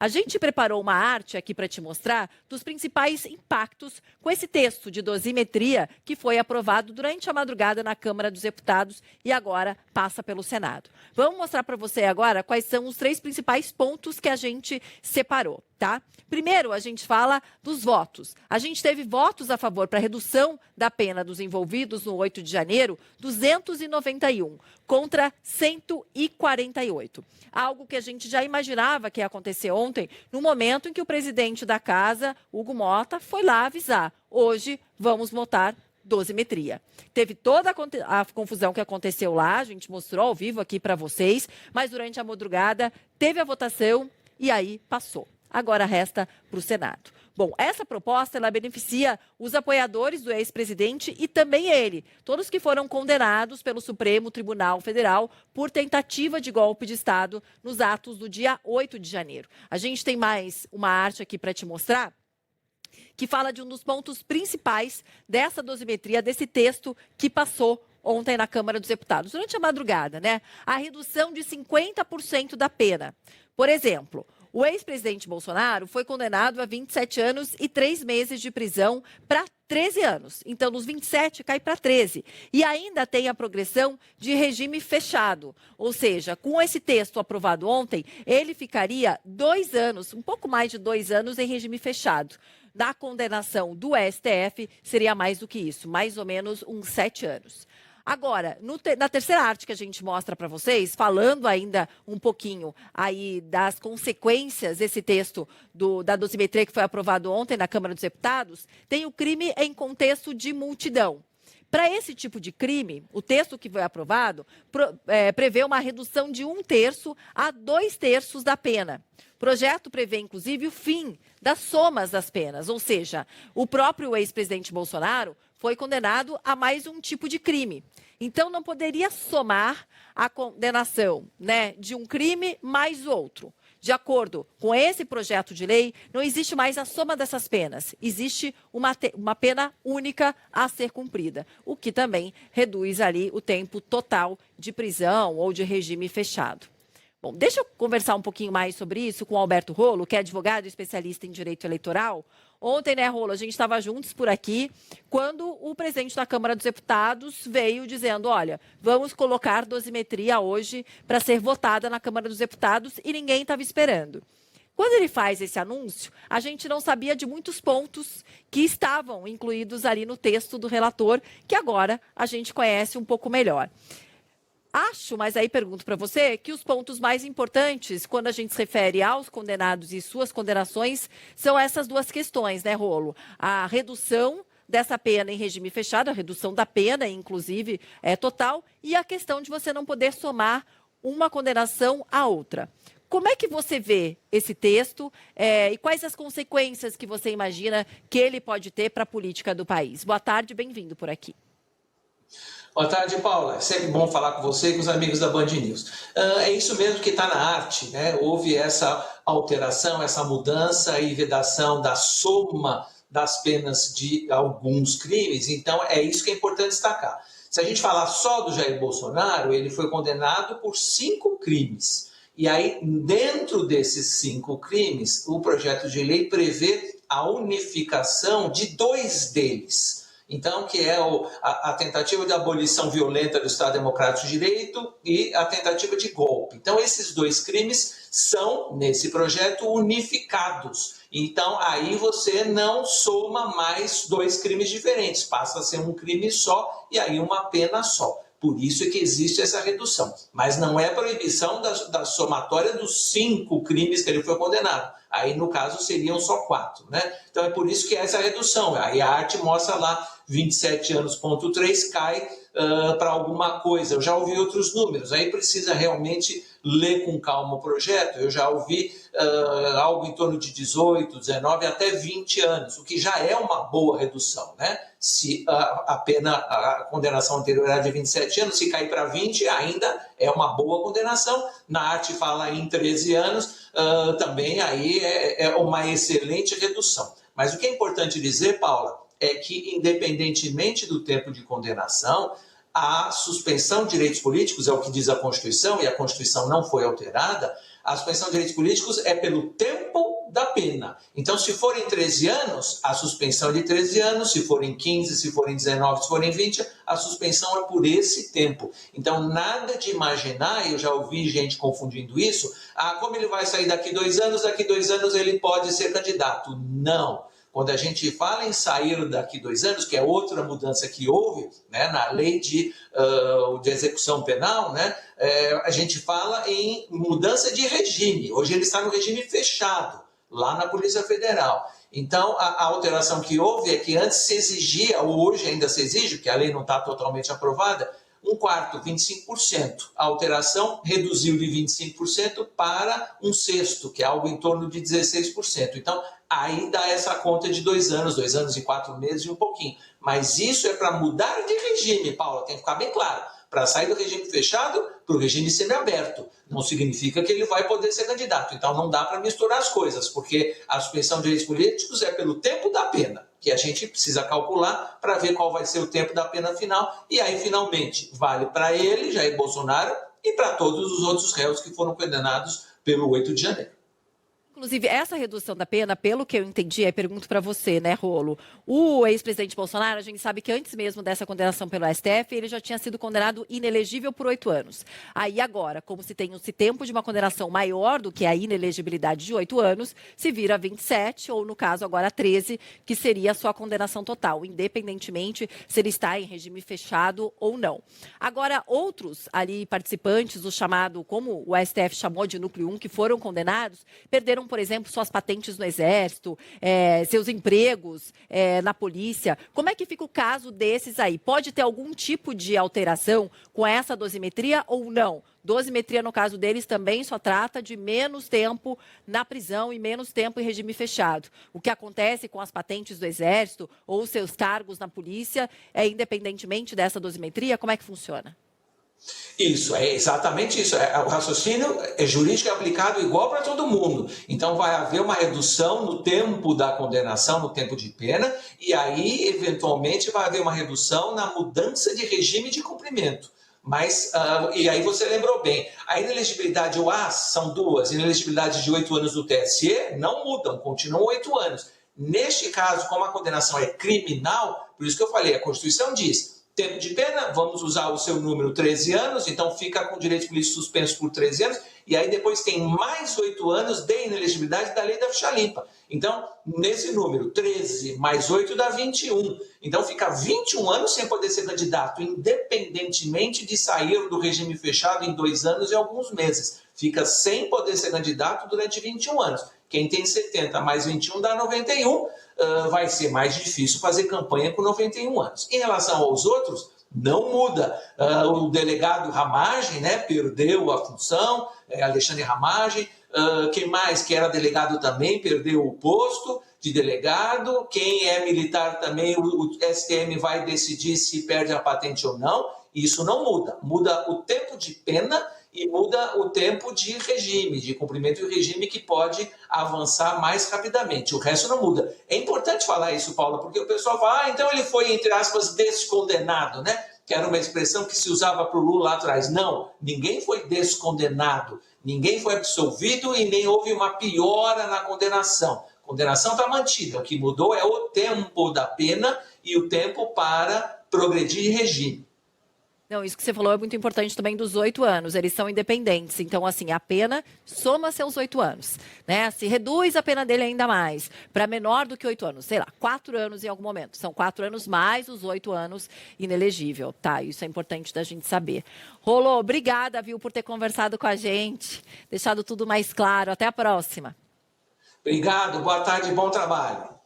A gente preparou uma arte aqui para te mostrar dos principais impactos com esse texto de dosimetria que foi aprovado durante a madrugada na Câmara dos Deputados e agora passa pelo Senado. Vamos mostrar para você agora quais são os 3 principais pontos que a gente separou, tá? Primeiro, a gente fala dos votos. A gente teve votos a favor para redução da pena dos envolvidos no 8 de janeiro, 291 contra 148. Algo que a gente já imaginava que ia acontecer ontem, no momento em que o presidente da casa, Hugo Motta, foi lá avisar. Hoje vamos votar dosimetria. Teve toda a confusão que aconteceu lá, a gente mostrou ao vivo aqui para vocês, mas durante a madrugada teve a votação e aí passou. Agora resta para o Senado. Bom, essa proposta ela beneficia os apoiadores do ex-presidente e também ele, todos que foram condenados pelo Supremo Tribunal Federal por tentativa de golpe de Estado nos atos do dia 8 de janeiro. A gente tem mais uma arte aqui para te mostrar, que fala de um dos pontos principais dessa dosimetria, desse texto que passou ontem na Câmara dos Deputados, durante a madrugada, né? A redução de 50% da pena. Por exemplo, o ex-presidente Bolsonaro foi condenado a 27 anos e 3 meses de prisão para 13 anos. Então, nos 27, cai para 13. E ainda tem a progressão de regime fechado. Ou seja, com esse texto aprovado ontem, ele ficaria 2 anos, um pouco mais de 2 anos em regime fechado. Na condenação do STF, seria mais do que isso, mais ou menos uns 7 anos. Agora, na terceira arte que a gente mostra para vocês, falando ainda um pouquinho aí das consequências desse texto da dosimetria que foi aprovado ontem na Câmara dos Deputados, tem o crime em contexto de multidão. Para esse tipo de crime, o texto que foi aprovado prevê uma redução de 1/3 a 2/3 da pena. O projeto prevê, inclusive, o fim das somas das penas, ou seja, o próprio ex-presidente Bolsonaro foi condenado a mais um tipo de crime. Então, não poderia somar a condenação, né, de um crime mais outro. De acordo com esse projeto de lei, não existe mais a soma dessas penas. Existe uma pena única a ser cumprida, o que também reduz ali o tempo total de prisão ou de regime fechado. Bom, deixa eu conversar um pouquinho mais sobre isso com o Alberto Rolo, que é advogado e especialista em direito eleitoral. Ontem, né, Rolo, a gente estava juntos por aqui, quando o presidente da Câmara dos Deputados veio dizendo, olha, vamos colocar dosimetria hoje para ser votada na Câmara dos Deputados e ninguém estava esperando. Quando ele faz esse anúncio, a gente não sabia de muitos pontos que estavam incluídos ali no texto do relator, que agora a gente conhece um pouco melhor. Acho, mas aí pergunto para você, que os pontos mais importantes, quando a gente se refere aos condenados e suas condenações, são essas duas questões, né, Rolo? A redução dessa pena em regime fechado, a redução da pena, inclusive, total, e a questão de você não poder somar uma condenação à outra. Como é que você vê esse texto e quais as consequências que você imagina que ele pode ter para a política do país? Boa tarde, bem-vindo por aqui. Boa tarde, Paula. É sempre bom falar com você e com os amigos da Band News. É isso mesmo que está na arte, né? Houve essa alteração, essa mudança e vedação da soma das penas de alguns crimes. Então, é isso que é importante destacar. Se a gente falar só do Jair Bolsonaro, ele foi condenado por 5 crimes. E aí, dentro desses 5 crimes, o projeto de lei prevê a unificação de 2 deles. Então, que é a tentativa de abolição violenta do Estado Democrático de Direito e a tentativa de golpe. Então, esses 2 crimes são, nesse projeto, unificados. Então, aí você não soma mais 2 crimes diferentes, passa a ser um crime só e aí uma pena só. Por isso é que existe essa redução. Mas não é proibição da somatória dos 5 crimes que ele foi condenado. Aí, no caso, seriam só 4, né? Então, é por isso que é essa redução. Aí a arte mostra lá 27 anos, ponto 3, cai para alguma coisa. Eu já ouvi outros números. Aí precisa realmente ler com calma o projeto. Eu já ouvi algo em torno de 18, 19, até 20 anos, o que já é uma boa redução, né? Se a condenação anterior era de 27 anos, se cair para 20, ainda é uma boa condenação. Na arte fala em 13 anos, também aí é uma excelente redução. Mas o que é importante dizer, Paula, é que independentemente do tempo de condenação, a suspensão de direitos políticos, é o que diz a Constituição, e a Constituição não foi alterada, a suspensão de direitos políticos é pelo tempo da pena. Então, se forem 13 anos, a suspensão é de 13 anos, se forem 15, se forem 19, se forem 20, a suspensão é por esse tempo. Então, nada de imaginar, eu já ouvi gente confundindo isso, como ele vai sair daqui 2 anos, daqui 2 anos ele pode ser candidato. Não. Quando a gente fala em sair daqui 2 anos, que é outra mudança que houve, né, na lei de execução penal, né, a gente fala em mudança de regime. Hoje ele está no regime fechado, lá na Polícia Federal. Então, a alteração que houve é que antes se exigia, ou hoje ainda se exige, porque a lei não está totalmente aprovada, 1/4, 25%. A alteração reduziu de 25% para 1/6, que é algo em torno de 16%. Então, aí dá essa conta de 2 anos, 2 anos e 4 meses e um pouquinho. Mas isso é para mudar de regime, Paula, tem que ficar bem claro. Para sair do regime fechado para o regime semiaberto. Não significa que ele vai poder ser candidato. Então, não dá para misturar as coisas, porque a suspensão de direitos políticos é pelo tempo da pena, que a gente precisa calcular para ver qual vai ser o tempo da pena final. E aí, finalmente, vale para ele, Jair Bolsonaro, e para todos os outros réus que foram condenados pelo 8 de janeiro. Inclusive, essa redução da pena, pelo que eu entendi, aí pergunto para você, né, Rolo? O ex-presidente Bolsonaro, a gente sabe que antes mesmo dessa condenação pelo STF, ele já tinha sido condenado inelegível por 8 anos. Aí agora, como se tem esse tempo de uma condenação maior do que a inelegibilidade de 8 anos, se vira 27, ou no caso agora 13, que seria a sua condenação total, independentemente se ele está em regime fechado ou não. Agora, outros ali participantes, o chamado, como o STF chamou de núcleo 1, que foram condenados, perderam, por exemplo, suas patentes no Exército, seus empregos na polícia. Como é que fica o caso desses aí? Pode ter algum tipo de alteração com essa dosimetria ou não? Dosimetria, no caso deles, também só trata de menos tempo na prisão e menos tempo em regime fechado. O que acontece com as patentes do Exército ou seus cargos na polícia, independentemente dessa dosimetria, como é que funciona? Isso, é exatamente isso. O raciocínio jurídico é aplicado igual para todo mundo. Então, vai haver uma redução no tempo da condenação, no tempo de pena, e aí, eventualmente, vai haver uma redução na mudança de regime de cumprimento. Mas, e aí você lembrou bem, a inelegibilidade, são duas, inelegibilidade de 8 anos do TSE, não mudam, continuam 8 anos. Neste caso, como a condenação é criminal, por isso que eu falei, a Constituição diz... Tempo de pena, vamos usar o seu número 13 anos, então fica com direito político suspenso por 13 anos, e aí depois tem mais 8 anos de inelegibilidade da lei da ficha limpa. Então, nesse número, 13 mais 8 dá 21. Então, fica 21 anos sem poder ser candidato, independentemente de sair do regime fechado em 2 anos e alguns meses. Fica sem poder ser candidato durante 21 anos. Quem tem 70 mais 21 dá 91, vai ser mais difícil fazer campanha com 91 anos. Em relação aos outros, não muda. O delegado Ramagem, né, perdeu a função, Alexandre Ramagem. Quem mais que era delegado também perdeu o posto de delegado. Quem é militar também, o STM vai decidir se perde a patente ou não. Isso não muda. Muda o tempo de pena e muda o tempo de regime, de cumprimento de regime, que pode avançar mais rapidamente. O resto não muda. É importante falar isso, Paula, porque o pessoal fala, então ele foi, entre aspas, descondenado, né? Que era uma expressão que se usava para o Lula lá atrás. Não, ninguém foi descondenado, ninguém foi absolvido e nem houve uma piora na condenação. A condenação está mantida. O que mudou é o tempo da pena e o tempo para progredir de regime. Não, isso que você falou é muito importante também dos 8 anos. Eles são independentes. Então, assim, a pena soma seus 8 anos. Né? Se reduz a pena dele ainda mais para menor do que 8 anos. Sei lá, 4 anos em algum momento. São 4 anos mais os 8 anos inelegível. Tá, isso é importante da gente saber. Rolo, obrigada, viu, por ter conversado com a gente. Deixado tudo mais claro. Até a próxima. Obrigado, boa tarde e bom trabalho.